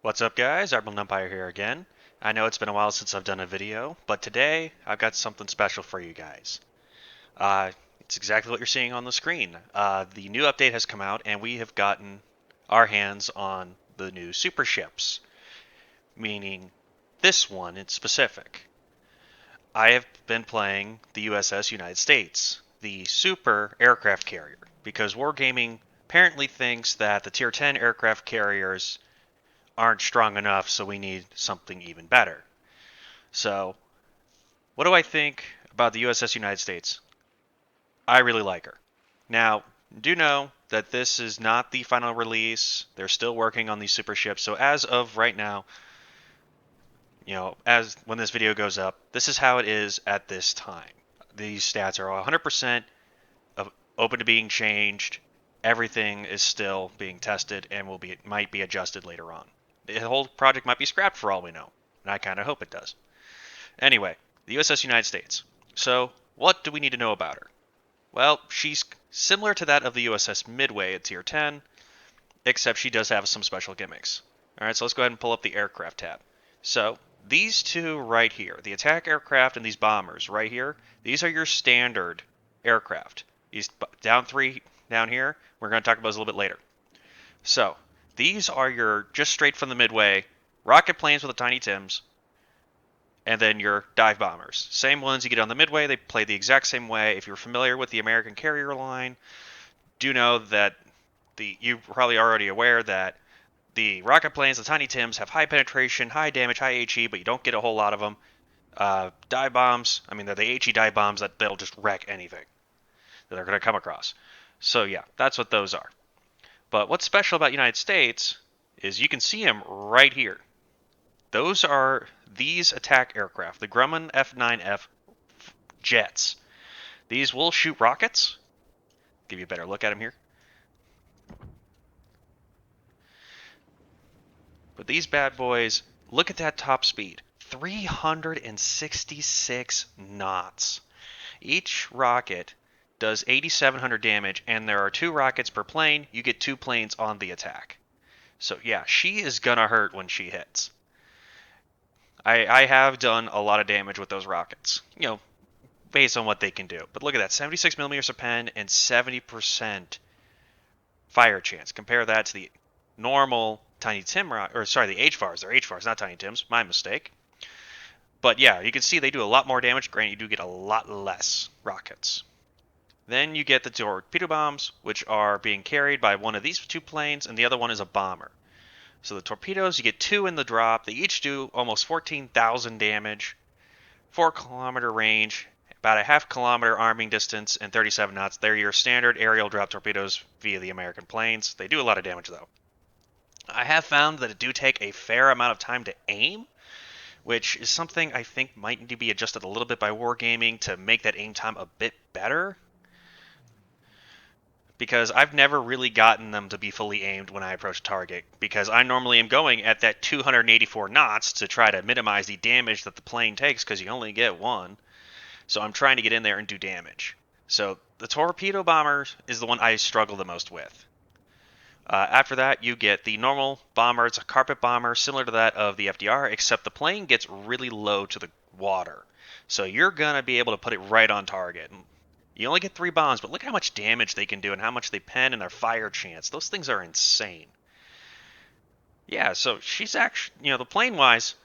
What's up, guys? Arbal Empire here again. I know it's been a while since I've done a video, but today I've got something special for you guys. It's exactly what you're seeing on the screen. The new update has come out, and we have gotten our hands on the new super ships, meaning this one in specific. I have been playing the USS United States, the super aircraft carrier, because Wargaming apparently thinks that the Tier 10 aircraft carriers aren't strong enough, so we need something even better. So, what do I think about the USS United States? I really like her. Now, do know that this is not the final release. They're still working on these super ships. So as of right now, as when this video goes up, this is how it is at this time. These stats are 100% open to being changed. Everything is still being tested and might be adjusted later on. The whole project might be scrapped for all we know, and I kind of hope it does. Anyway, the USS United States. So, what do we need to know about her? Well, she's similar to that of the USS Midway at Tier 10, except she does have some special gimmicks. Alright, so let's go ahead and pull up the aircraft tab. So, these two right here, the attack aircraft and these bombers right here, these are your standard aircraft. These down here, we're going to talk about those a little bit later. So, these are your just straight from the Midway rocket planes with the tiny Tims, and then your dive bombers. Same ones you get on the Midway, they play the exact same way. If you're familiar with the American carrier line, do know that you're probably already aware that the rocket planes, the tiny Tims, have high penetration, high damage, high HE, but you don't get a whole lot of them. Dive bombs, they're the HE dive bombs that they'll just wreck anything that they're going to come across. So yeah, that's what those are. But what's special about United States is you can see them right here. Those are these attack aircraft, the Grumman F9F jets. These will shoot rockets. Give you a better look at them here. But these bad boys, look at that top speed. 366 knots. Each rocket does 8,700 damage, and there are 2 rockets per plane. You get 2 planes on the attack. So yeah, she is gonna hurt when she hits. I have done a lot of damage with those rockets, based on what they can do. But look at that, 76 millimeters of pen and 70% fire chance. Compare that to the normal Tiny Tim, the HFARs. They're HFARs, not Tiny Tims. My mistake. But yeah, you can see they do a lot more damage. Granted, you do get a lot less rockets. Then you get the torpedo bombs, which are being carried by one of these 2 planes, and the other one is a bomber. So the torpedoes, you get 2 in the drop. They each do almost 14,000 damage, 4-kilometer range, about a half-kilometer arming distance, and 37 knots. They're your standard aerial drop torpedoes via the American planes. They do a lot of damage, though. I have found that it do take a fair amount of time to aim, which is something I think might need to be adjusted a little bit by Wargaming to make that aim time a bit better. Because I've never really gotten them to be fully aimed when I approach a target, because I normally am going at that 284 knots to try to minimize the damage that the plane takes, because you only get one. So I'm trying to get in there and do damage. So the torpedo bomber is the one I struggle the most with. After that, you get the normal bomber. It's a carpet bomber, similar to that of the FDR, except the plane gets really low to the water. So you're going to be able to put it right on target. You only get 3 bombs, but look at how much damage they can do and how much they pen and their fire chance. Those things are insane. Yeah, so she's actually, the plane-wise,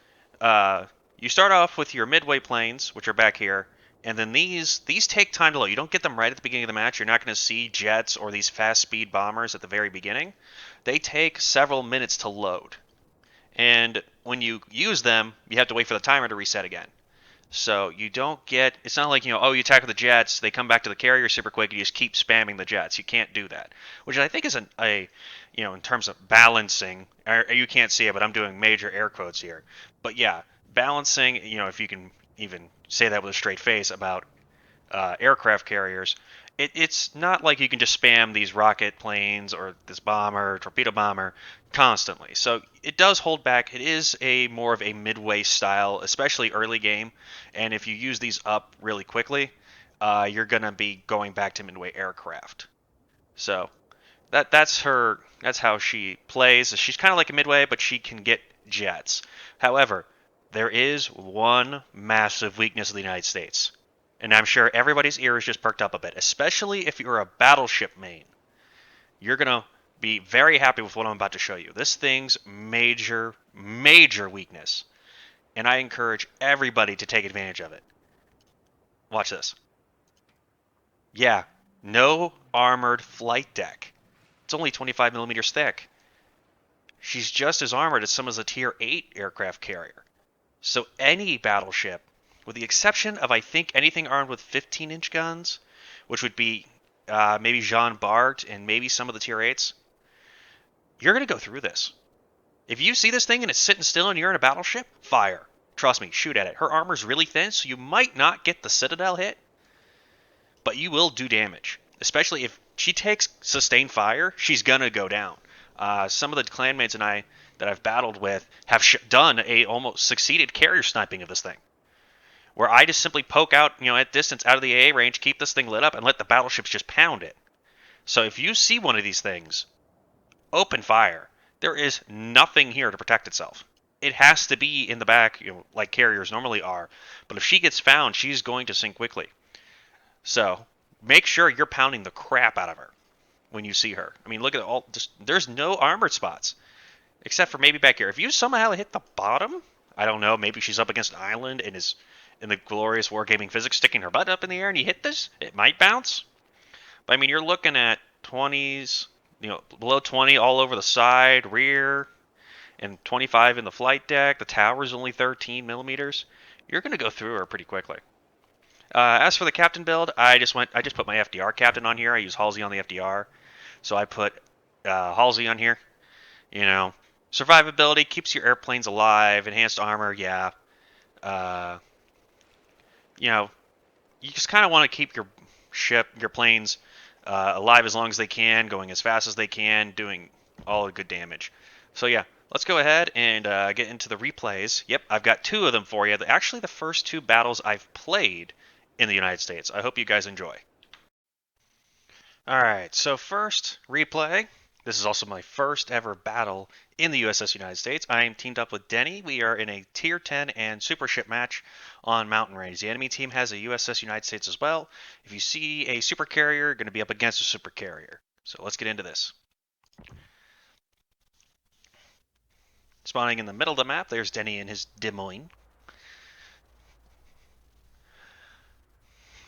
you start off with your midway planes, which are back here, and then these take time to load. You don't get them right at the beginning of the match. You're not going to see jets or these fast-speed bombers at the very beginning. They take several minutes to load. And when you use them, you have to wait for the timer to reset again. So you don't get, it's not like, you attack with the jets, they come back to the carrier super quick, and you just keep spamming the jets. You can't do that. Which I think is in terms of balancing, you can't see it, but I'm doing major air quotes here. But yeah, balancing, if you can even say that with a straight face about aircraft carriers, it's not like you can just spam these rocket planes or this bomber, torpedo bomber, constantly. So it does hold back. It is more of a midway style, especially early game. And if you use these up really quickly, you're gonna be going back to midway aircraft. So that's how she plays. She's kind of like a midway, but she can get jets. However, there is one massive weakness of the United States. And I'm sure everybody's ears just perked up a bit, especially if you're a battleship main. You're going to be very happy with what I'm about to show you. This thing's major, major weakness. And I encourage everybody to take advantage of it. Watch this. Yeah, no armored flight deck. It's only 25 millimeters thick. She's just as armored as some of the Tier 8 aircraft carrier. So any battleship, with the exception of I think anything armed with 15-inch guns, which would be maybe Jean Bart and maybe some of the Tier 8s, you're going to go through this. If you see this thing and it's sitting still and you're in a battleship, fire. Trust me, shoot at it. Her armor's really thin, so you might not get the Citadel hit, but you will do damage. Especially if she takes sustained fire, she's going to go down. Some of the clanmates and I that I've battled with have done a almost succeeded carrier sniping of this thing, where I just simply poke out, at distance out of the AA range, keep this thing lit up, and let the battleships just pound it. So if you see one of these things, open fire. There is nothing here to protect itself. It has to be in the back, like carriers normally are. But if she gets found, she's going to sink quickly. So make sure you're pounding the crap out of her when you see her. I mean, look at all. There's no armored spots, except for maybe back here. If you somehow hit the bottom, I don't know. Maybe she's up against an island and is in the glorious wargaming physics, sticking her butt up in the air, and you hit this, it might bounce. But I mean, you're looking at 20s. Below 20 all over the side, rear, and 25 in the flight deck. The tower's only 13 millimeters. You're going to go through her pretty quickly. As for the captain build, I just put my FDR captain on here. I use Halsey on the FDR, so I put Halsey on here. Survivability keeps your airplanes alive. Enhanced armor, yeah. You just kind of want to keep your planes alive as long as they can, going as fast as they can, doing all the good damage. So yeah, let's go ahead and get into the replays. Yep, I've got two of them for you. Actually, the first two battles I've played in the United States. I hope you guys enjoy. Alright, so first replay. This is also my first ever battle in the USS United States. I am teamed up with Denny. We are in a Tier 10 and Super Ship match on Mountain Range. The enemy team has a USS United States as well. If you see a super carrier, you're going to be up against a super carrier. So let's get into this. Spawning in the middle of the map, there's Denny and his Des Moines.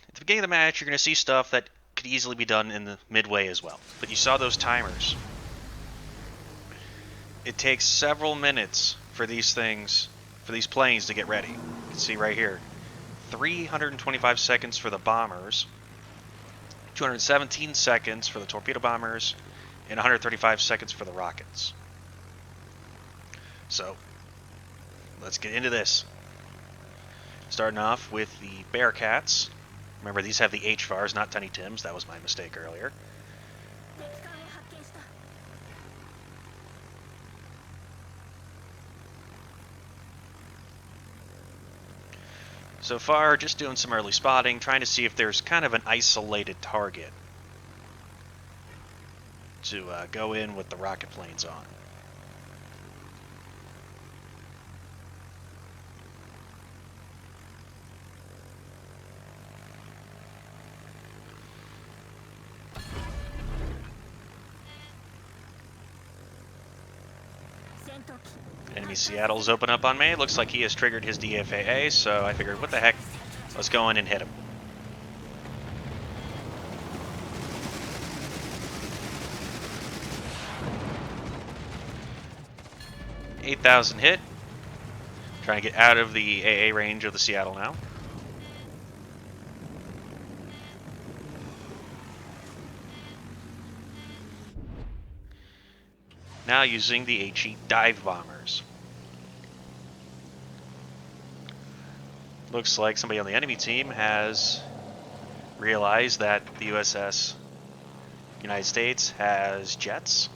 At the beginning of the match, you're going to see stuff that could easily be done in the midway as well. But you saw those timers. It takes several minutes for these planes to get ready. You can see right here, 325 seconds for the bombers, 217 seconds for the torpedo bombers, and 135 seconds for the rockets. So, let's get into this. Starting off with the Bearcats. Remember, these have the HVARs, not Tiny Tims. That was my mistake earlier. So far, just doing some early spotting, trying to see if there's kind of an isolated target to go in with the rocket planes on. Enemy Seattle's open up on me. Looks like he has triggered his DFAA, so I figured, what the heck? Let's go in and hit him. $8,000 hit. Trying to get out of the AA range of the Seattle now. Now using the HE dive bombers. Looks like somebody on the enemy team has realized that the USS United States has jets.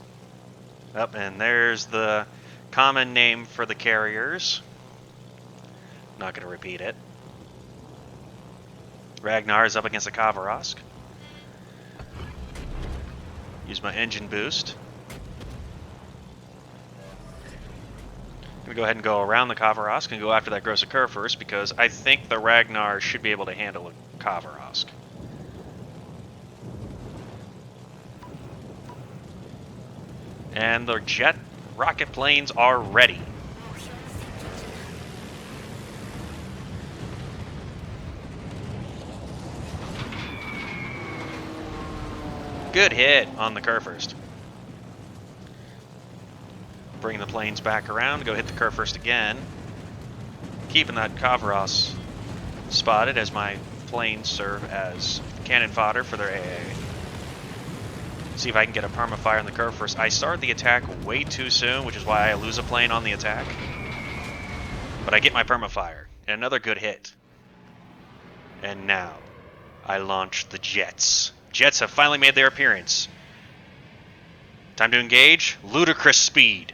Up, and there's the common name for the carriers. Not going to repeat it. Ragnar is up against the Kavarosk. Use my engine boost. I'm going to go ahead and go around the Kavarosk and go after that Gross Occur first, because I think the Ragnar should be able to handle a Kavarosk. And the jet rocket planes are ready. Good hit on the Kerr first. Bring the planes back around, go hit the Kerr first again. Keeping that Kavaros spotted as my planes serve as cannon fodder for their AA. See if I can get a permafire on the Kerr first. I started the attack way too soon, which is why I lose a plane on the attack. But I get my permafire, and another good hit. And now, I launch the jets. Jets have finally made their appearance. Time to engage. Ludicrous speed.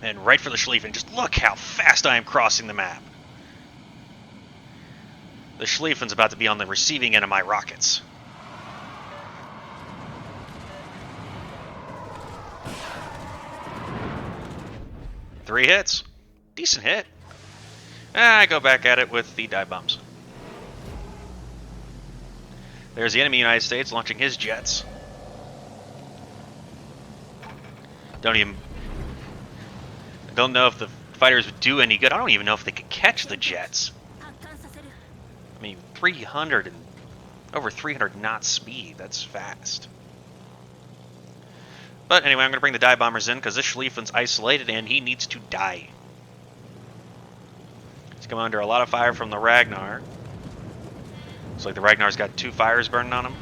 And right for the Schlieffen. Just look how fast I am crossing the map. The Schlieffen's about to be on the receiving end of my rockets. Three hits. Decent hit. I go back at it with the dive bombs. There's the enemy United States launching his jets. Don't know if the fighters would do any good. I don't even know if they could catch the jets. I mean, over 300 knots speed. That's fast. But anyway, I'm going to bring the dive bombers in because this Schlieffen's isolated and he needs to die. He's coming under a lot of fire from the Ragnar. Looks like the Ragnar's got 2 fires burning on him.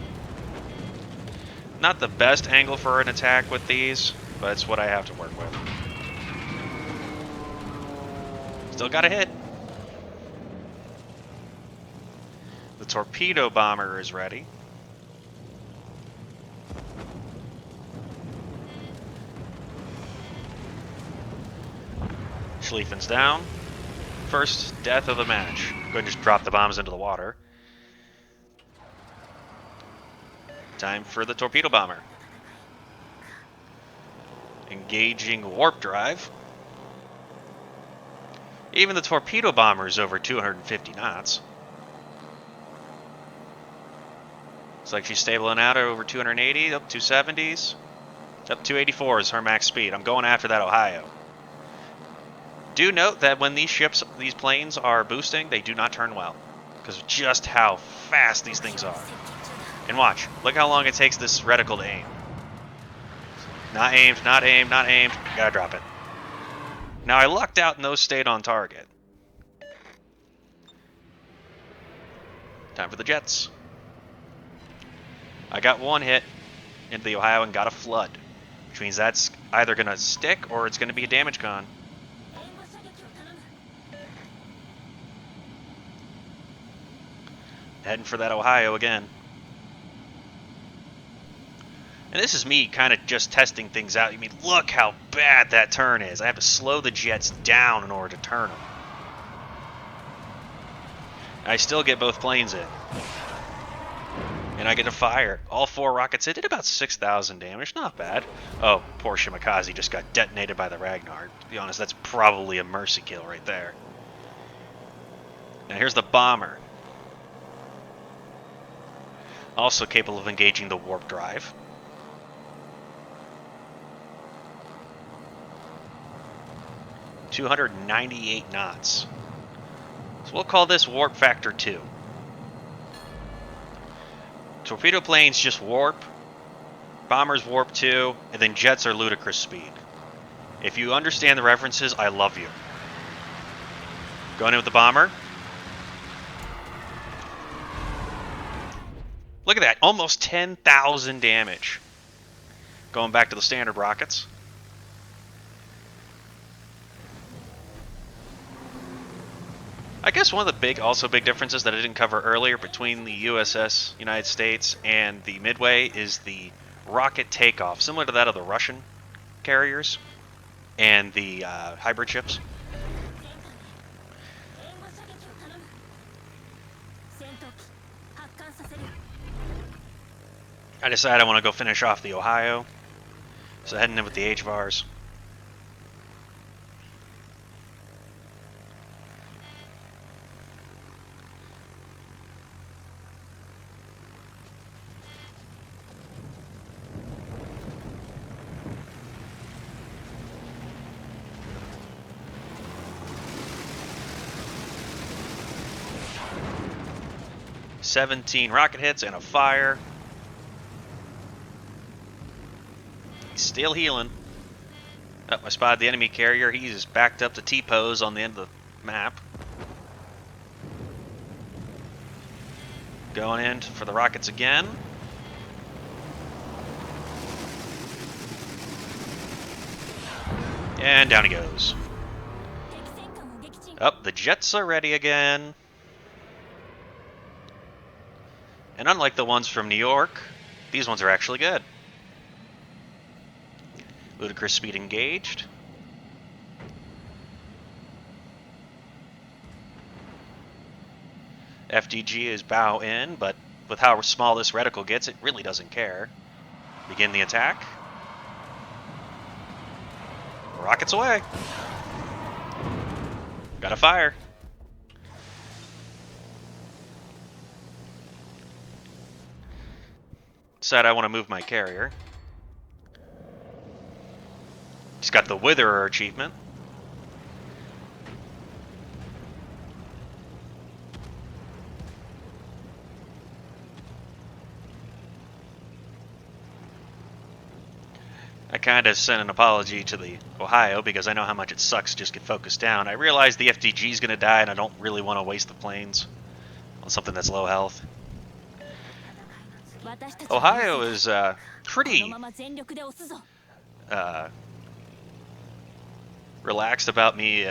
Not the best angle for an attack with these, but it's what I have to work with. Still got a hit. The torpedo bomber is ready. Schlieffen's down. First death of the match. Go ahead and just drop the bombs into the water. Time for the torpedo bomber. Engaging warp drive. Even the torpedo bomber is over 250 knots. Looks like she's stabling out at over 280, up 270s. Up 284 is her max speed. I'm going after that Ohio. Do note that when these planes are boosting, they do not turn well. Because of just how fast these things are. And watch, look how long it takes this reticle to aim. Not aimed, not aimed, not aimed. Gotta drop it. Now I lucked out and those stayed on target. Time for the jets. I got one hit into the Ohio and got a flood. Which means that's either going to stick or it's going to be a damage con. Heading for that Ohio again. And this is me kind of just testing things out. I mean, look how bad that turn is. I have to slow the jets down in order to turn them. I still get both planes in. And I get to fire. All 4 rockets. It did about 6,000 damage. Not bad. Oh, poor Shimakaze just got detonated by the Ragnar. To be honest, that's probably a mercy kill right there. Now here's the bomber. Also capable of engaging the warp drive. .298 knots. So we'll call this warp factor 2. Torpedo planes just warp, bombers warp 2, and then jets are ludicrous speed. If you understand the references, I love you. Going in with the bomber. Look at that, almost 10,000 damage. Going back to the standard rockets. I guess one of the big differences that I didn't cover earlier between the USS United States and the Midway is the rocket takeoff, similar to that of the Russian carriers and the hybrid ships. I decided I want to go finish off the Ohio. So heading in with the HVARs. "17 rocket hits and a fire." He's still healing. Oh, I spotted the enemy carrier. He's backed up to T-pose on the end of the map. Going in for the rockets again. And down he goes. Up, the jets are ready again. And unlike the ones from New York, these ones are actually good. Ludicrous speed engaged. FDG is bow in, but with how small this reticle gets, it really doesn't care. Begin the attack. Rockets away. Gotta fire. Decide I want to move my carrier. He's got the Witherer achievement. I kind of sent an apology to the Ohio because I know how much it sucks to just get focused down. I realize the FDG is going to die and I don't really want to waste the planes on something that's low health. Ohio is pretty relaxed about me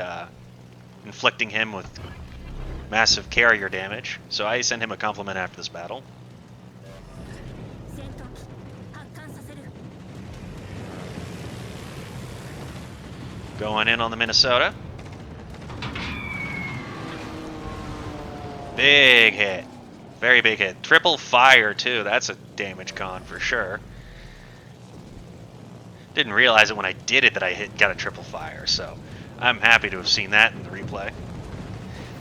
inflicting him with massive carrier damage, so I sent him a compliment after this battle. Going in on the Minnesota. Big hit. Very big hit. Triple fire, too. That's a damage con for sure. Didn't realize it when I did it that I got a triple fire, so I'm happy to have seen that in the replay.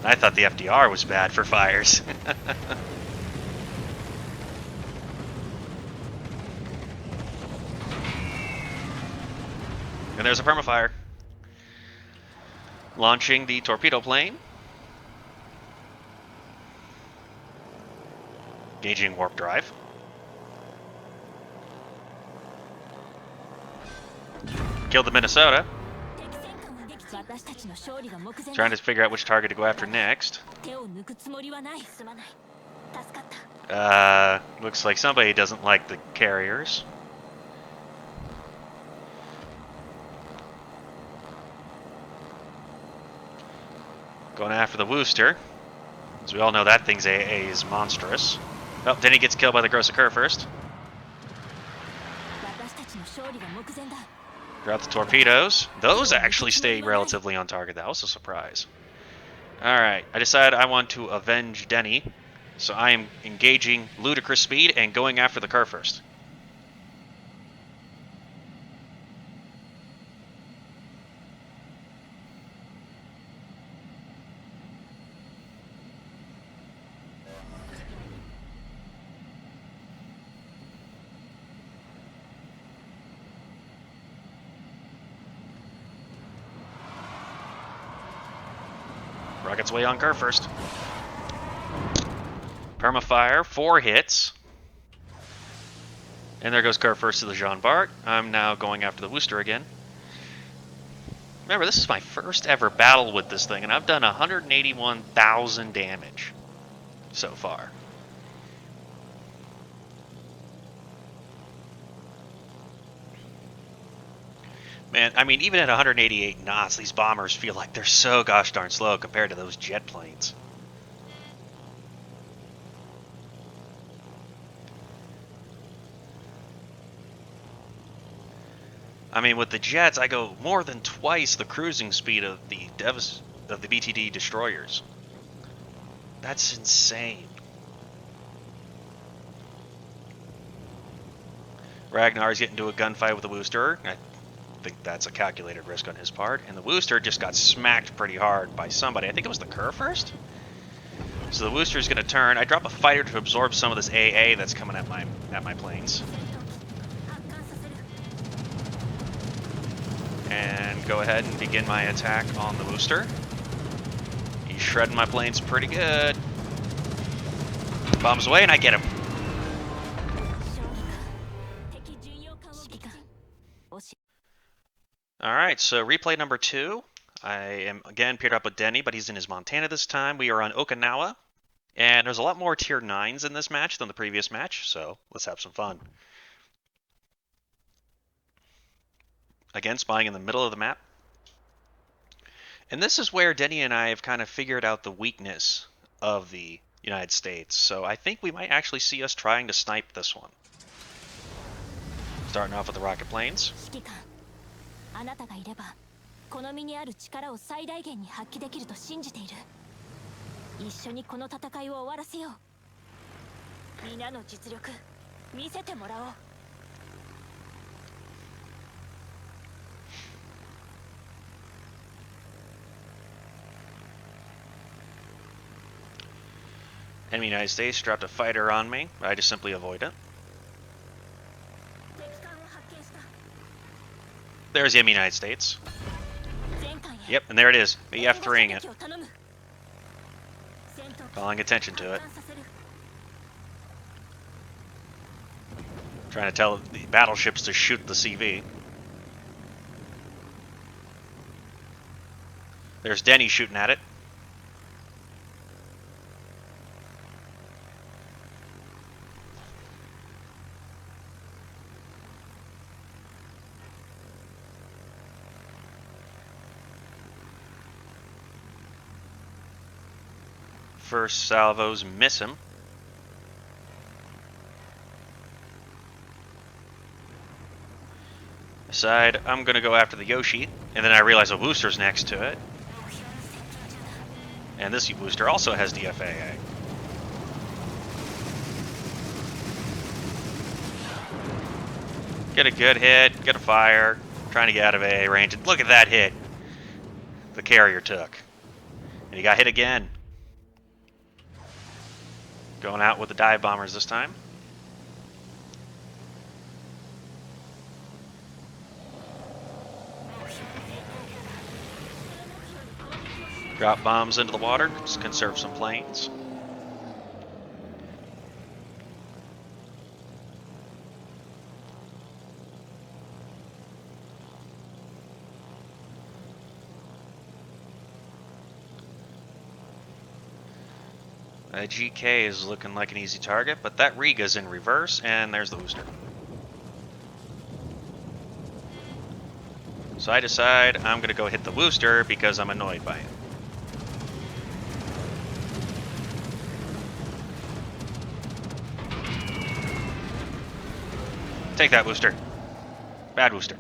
I thought the FDR was bad for fires. And there's a permafire. Launching the torpedo plane. Engaging warp drive. Killed the Minnesota. Trying to figure out which target to go after next. Looks like somebody doesn't like the carriers. Going after the Wooster. As we all know, that thing's AA is monstrous. Oh, then he gets killed by the Gross Occur first. Drop the torpedoes. Those actually stay relatively on target. That was a surprise. Alright, I decided I want to avenge Denny. So I am engaging Ludicrous Speed and going after the Kerr first. Rockets way on Kerr first. Permafire, 4 hits. And there goes Kerr first to the Jean Bart. I'm now going after the Wooster again. Remember, this is my first ever battle with this thing, and I've done 181,000 damage so far. Man, I mean, even at 188 knots, these bombers feel like they're so gosh darn slow compared to those jet planes. I mean, with the jets, I go more than twice the cruising speed of the BTD destroyers. That's insane. Ragnar's getting into a gunfight with the Wooster. I think that's a calculated risk on his part. And the Wooster just got smacked pretty hard by somebody. I think it was the Kerr first? So the Wooster's going to turn. I drop a fighter to absorb some of this AA that's coming at my planes. And go ahead and begin my attack on the Wooster. He's shredding my planes pretty good. Bombs away and I get him. Alright, so replay number 2. I am again paired up with Denny, but he's in his Montana this time. We are on Okinawa. And there's a lot more tier 9s in this match than the previous match, so let's have some fun. Again, spying in the middle of the map. And this is where Denny and I have kind of figured out the weakness of the United States. So I think we might actually see us trying to snipe this one. Starting off with the rocket planes. Enemy United States dropped a fighter on me, but I just simply avoid it. There's the enemy United States. Yep, and there it is, me F3ing it. Calling attention to it. Trying to tell the battleships to shoot the CV. There's Denny shooting at it. First salvos miss him. Aside, I'm going to go after the Yoshi, and then I realize a Wooster's next to it. And this Wooster also has DFAA. Get a good hit, get a fire, trying to get out of AA range, and look at that hit the carrier took. And he got hit again. Going out with the dive bombers this time. Drop bombs into the water, just conserve some planes. GK is looking like an easy target, but that Riga's in reverse, and there's the Wooster. So I decide I'm going to go hit the Wooster because I'm annoyed by it. Take that, Wooster. Bad Wooster.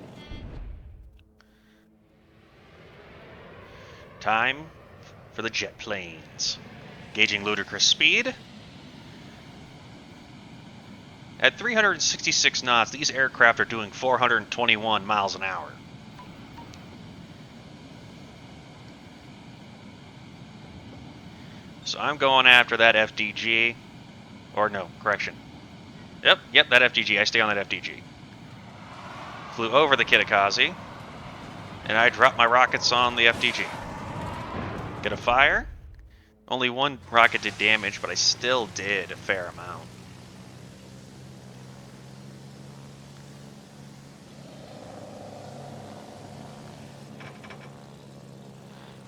Time for the jet planes. Gauging ludicrous speed. At 366 knots, these aircraft are doing 421 miles an hour. So I'm going after that FDG. Or no, correction. Yep, that FDG. I stay on that FDG. Flew over the Kitakaze. And I dropped my rockets on the FDG. Get a fire. Only one rocket did damage, but I still did a fair amount.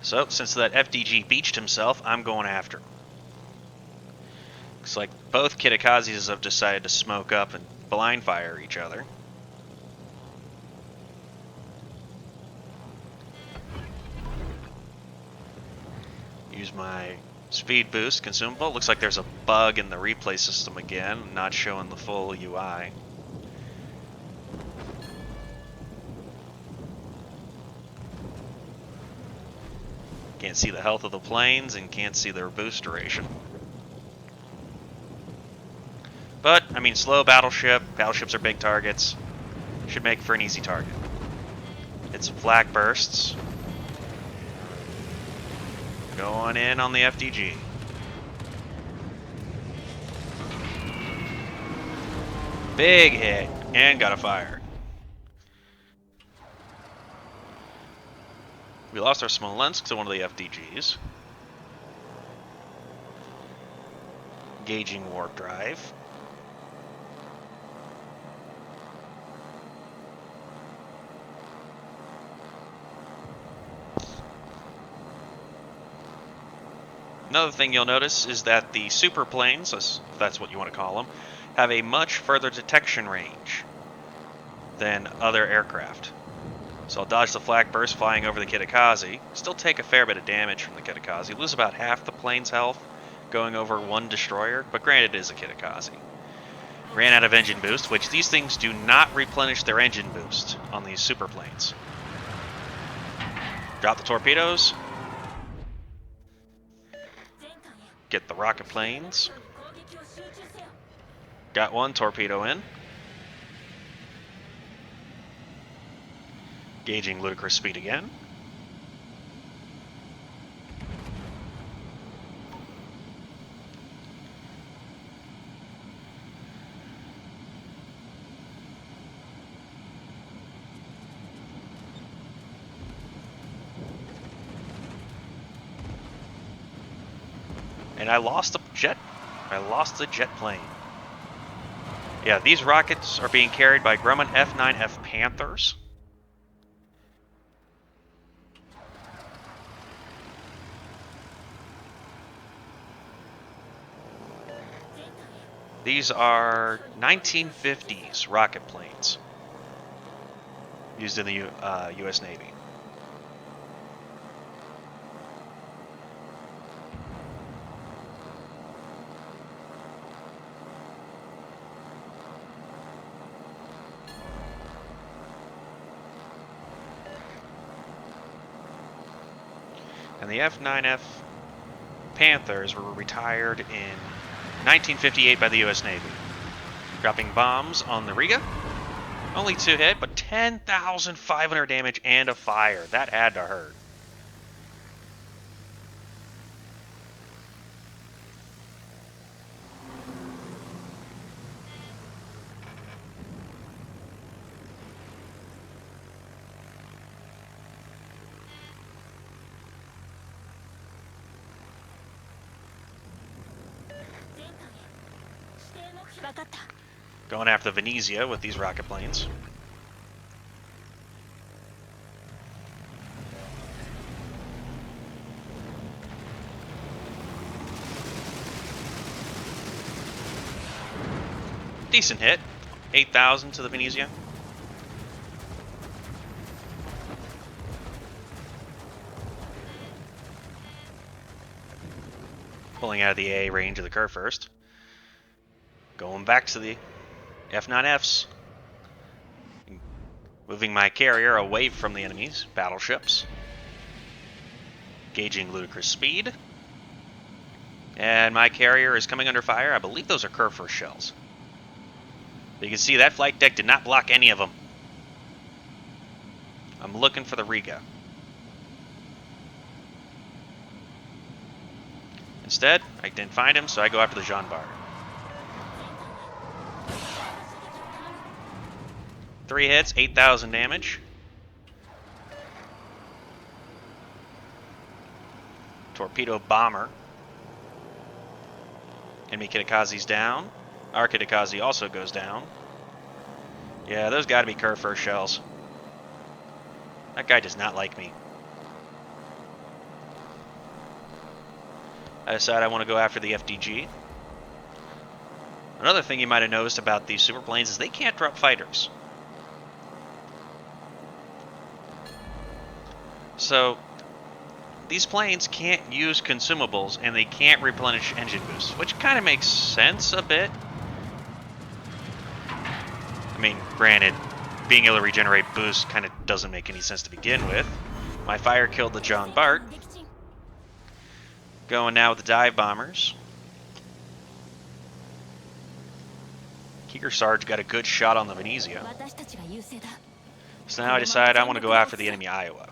So, since that FDG beached himself, I'm going after him. Looks like both Kitakazes have decided to smoke up and blind fire each other. Use my speed boost consumable. Looks like there's a bug in the replay system again, not showing the full UI. Can't see the health of the planes and can't see their boost duration. But, I mean, slow battleship. Battleships are big targets. Should make for an easy target. Hit some flak bursts. Going in on the FDG. Big hit. And got a fire. We lost our Smolensk to one of the FDGs. Gauging warp drive. Another thing you'll notice is that the superplanes, if that's what you want to call them, have a much further detection range than other aircraft. So I'll dodge the flak burst flying over the Kitakaze. Still take a fair bit of damage from the Kitakaze. Lose about half the plane's health going over one destroyer, but granted it is a Kitakaze. Ran out of engine boost, which these things do not replenish their engine boost on these superplanes. Drop the torpedoes. Get the rocket planes. Got one torpedo in. Gauging ludicrous speed again. And I lost a jet. I lost a jet plane. Yeah, these rockets are being carried by Grumman F9F Panthers. These are 1950s rocket planes used in the U.S. Navy. And the F9F Panthers were retired in 1958 by the U.S. Navy. Dropping bombs on the Riga. Only 2 hit, but 10,500 damage and a fire. That had to hurt. Going after the Venezia with these rocket planes. Decent hit. 8,000 to the Venezia. Pulling out of the A range of the curve first. Going back to the F9Fs. Moving my carrier away from the enemy's battleships. Gauging ludicrous speed. And my carrier is coming under fire. I believe those are curve first shells. You can see that flight deck did not block any of them. I'm looking for the Riga. Instead, I didn't find him, so I go after the Jean Bart. 3 hits, 8,000 damage. Torpedo bomber. Enemy Kitakaze's down. Our Kitakaze also goes down. Yeah, those gotta be curve first shells. That guy does not like me. I decide I want to go after the FDG. Another thing you might have noticed about these superplanes is they can't drop fighters. So, these planes can't use consumables and they can't replenish engine boosts, which kind of makes sense a bit. I mean, granted, being able to regenerate boosts kind of doesn't make any sense to begin with. My fire killed the Jean Bart. Going now with the dive bombers. Kearsarge got a good shot on the Venezia. So now I decide I want to go after the enemy Iowa.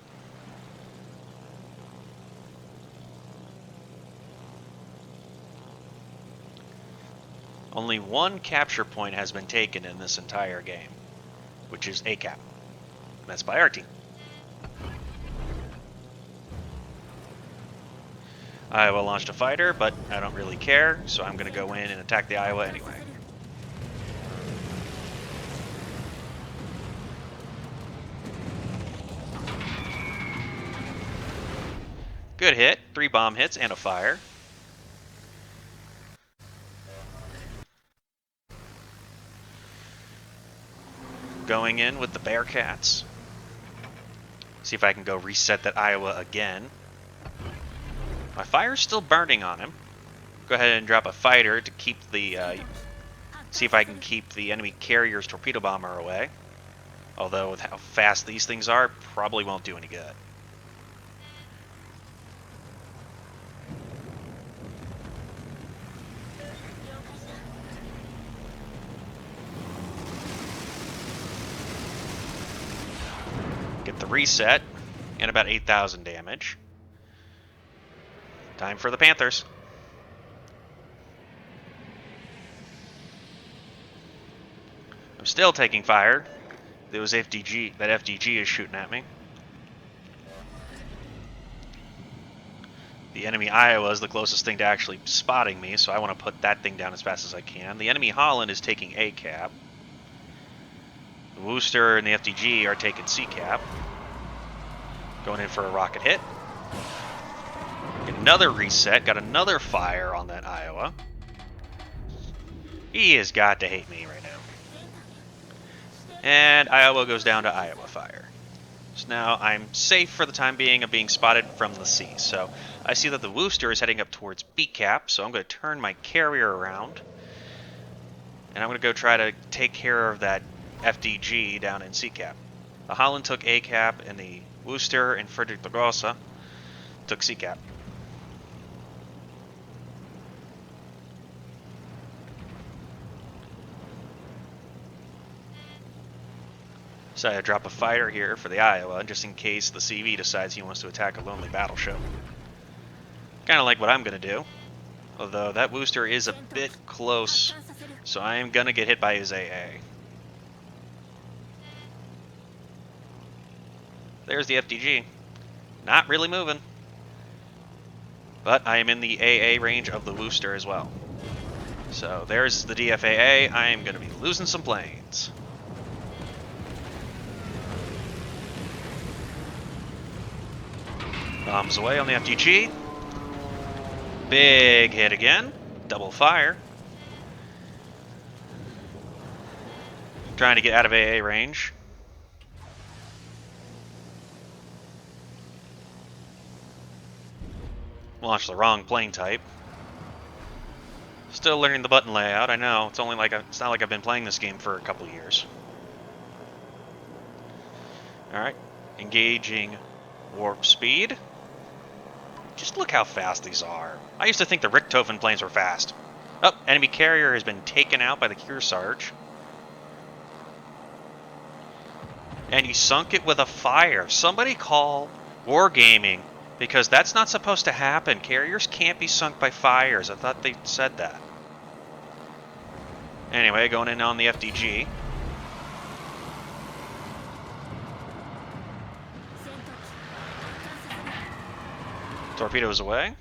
Only one capture point has been taken in this entire game, which is a cap. That's by our team. Iowa launched a fighter, but I don't really care, so I'm going to go in and attack the Iowa anyway. Good hit, 3 bomb hits and a fire. Going in with the Bearcats. See if I can go reset that Iowa again. My fire's still burning on him. Go ahead and drop a fighter to keep the... see if I can keep the enemy carrier's torpedo bomber away. Although with how fast these things are, probably won't do any good. Get the reset, and about 8,000 damage. Time for the Panthers. I'm still taking fire. There was FDG. That FDG is shooting at me. The enemy Iowa is the closest thing to actually spotting me, so I want to put that thing down as fast as I can. The enemy Holland is taking A cap. The Worcester and the FDG are taking C cap. Going in for a rocket hit. Get another reset. Got another fire on that Iowa. He has got to hate me right now. And Iowa goes down to Iowa fire. So now I'm safe for the time being of being spotted from the sea. So I see that the Worcester is heading up towards B cap, so I'm going to turn my carrier around. And I'm going to go try to take care of that FDG down in C cap. The Holland took A cap, and the Worcester and Frederick de Grossa took C cap. So I drop a fighter here for the Iowa, just in case the CV decides he wants to attack a lonely battleship. Kind of like what I'm going to do. Although that Worcester is a bit close, so I am going to get hit by his AA. There's the FDG. Not really moving. But I am in the AA range of the Worcester as well. So there's the DFAA. I am going to be losing some planes. Bombs away on the FDG. Big hit again. Double fire. Trying to get out of AA range. Launched the wrong plane type. Still learning the button layout. I know it's only like it's not like I've been playing this game for a couple years. All right, engaging warp speed. Just look how fast these are. I used to think the Richthofen planes were fast. Oh, enemy carrier has been taken out by the Kearsarge. And he sunk it with a fire. Somebody call Wargaming, because that's not supposed to happen. Carriers can't be sunk by fires. I thought they said that. Anyway, going in on the FDG. Torpedoes away.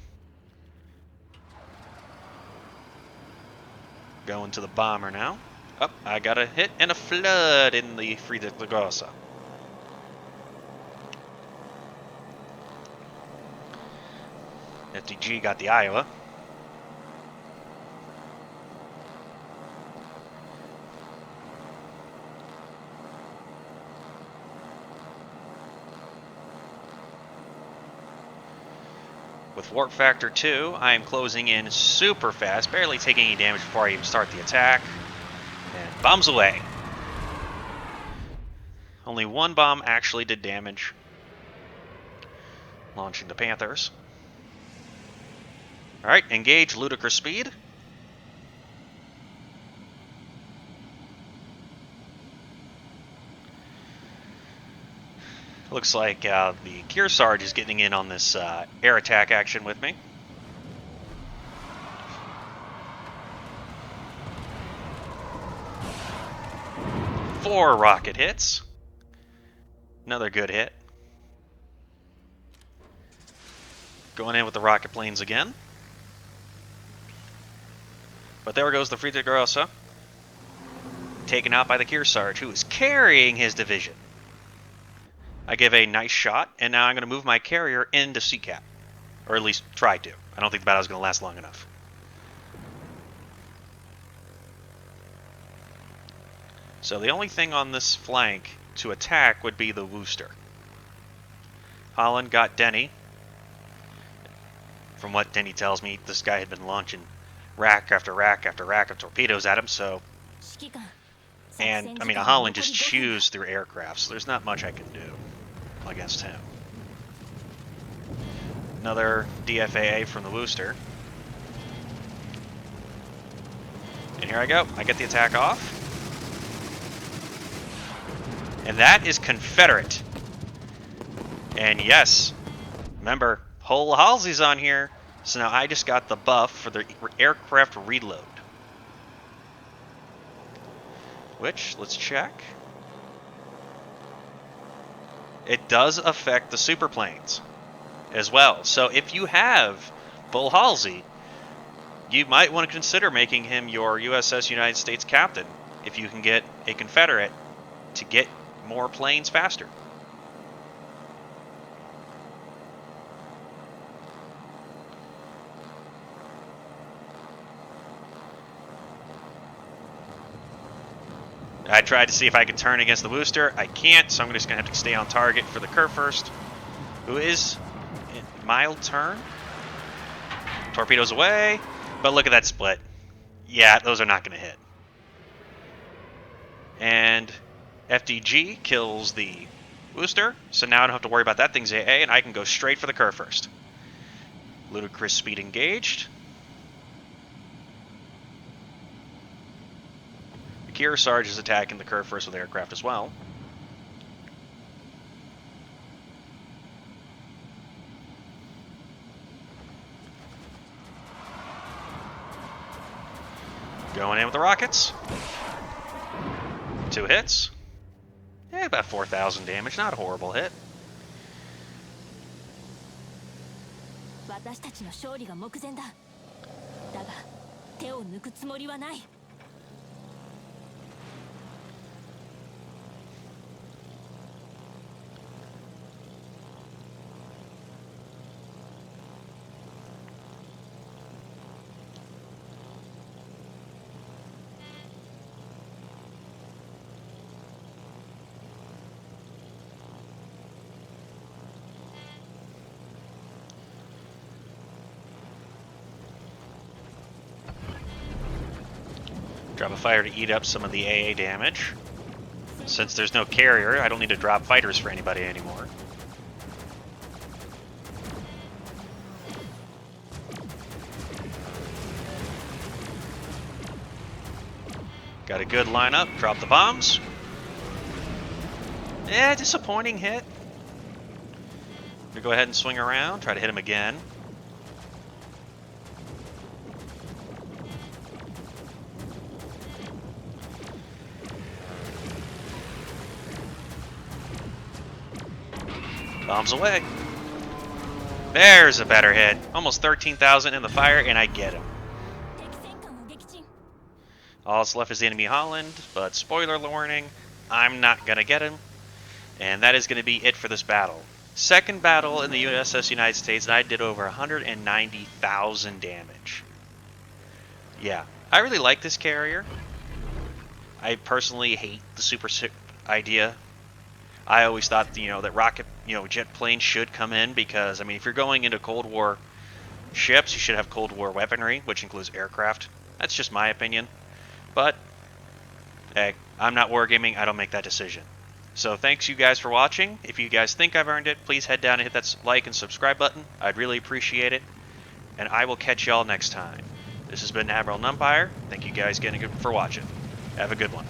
Going to the bomber now. Oh, I got a hit and a flood in the Friedrich de Grossa. FDG got the Iowa. With Warp Factor 2, I am closing in super fast, barely taking any damage before I even start the attack. And bombs away. Only one bomb actually did damage. Launching the Panthers. Alright, engage ludicrous speed. Looks like the Kearsarge is getting in on this air attack action with me. Four rocket hits. Another good hit. Going in with the rocket planes again. But there goes the Friedrich Grosse. Taken out by the Kearsarge, who is carrying his division. I give a nice shot, and now I'm going to move my carrier into CCAP. Or at least try to. I don't think the battle's going to last long enough. So the only thing on this flank to attack would be the Worcester. Holland got Denny. From what Denny tells me, this guy had been launching rack after rack after rack of torpedoes at him, so... And, I mean, Holland just chews through aircraft, so there's not much I can do against him. Another DFAA from the Worcester. And here I go. I get the attack off. And that is Confederate. And yes, remember, Hull Halsey's on here. So now I just got the buff for the aircraft reload. Which, let's check. It does affect the superplanes as well. So if you have Bull Halsey, you might want to consider making him your USS United States captain if you can get a Confederate to get more planes faster. I tried to see if I could turn against the Worcester. I can't, so I'm just going to have to stay on target for the Kurfürst, who is in mild turn. Torpedoes away, but look at that split. Yeah, those are not going to hit. And FDG kills the Worcester, so now I don't have to worry about that thing's AA, and I can go straight for the Kurfürst. Ludicrous speed engaged. The Kearsarge is attacking the Kurfürst with aircraft as well. Going in with the rockets. 2 hits. Yeah, about 4,000 damage. Not a horrible hit. Drop a fighter to eat up some of the AA damage. Since there's no carrier, I don't need to drop fighters for anybody anymore. Got a good lineup. Drop the bombs. Yeah, disappointing hit. I'm gonna go ahead and swing around, try to hit him again. Bombs away. There's a better hit. Almost 13,000 in the fire, and I get him. All that's left is the enemy Holland, but spoiler warning, I'm not going to get him. And that is going to be it for this battle. Second battle in the USS United States, and I did over 190,000 damage. Yeah, I really like this carrier. I personally hate the super idea. I always thought, that rocket, jet planes should come in because, I mean, if you're going into Cold War ships, you should have Cold War weaponry, which includes aircraft. That's just my opinion. But, hey, I'm not wargaming. I don't make that decision. So thanks you guys for watching. If you guys think I've earned it, please head down and hit that like and subscribe button. I'd really appreciate it. And I will catch y'all next time. This has been Admiral Numpire. Thank you guys again for watching. Have a good one.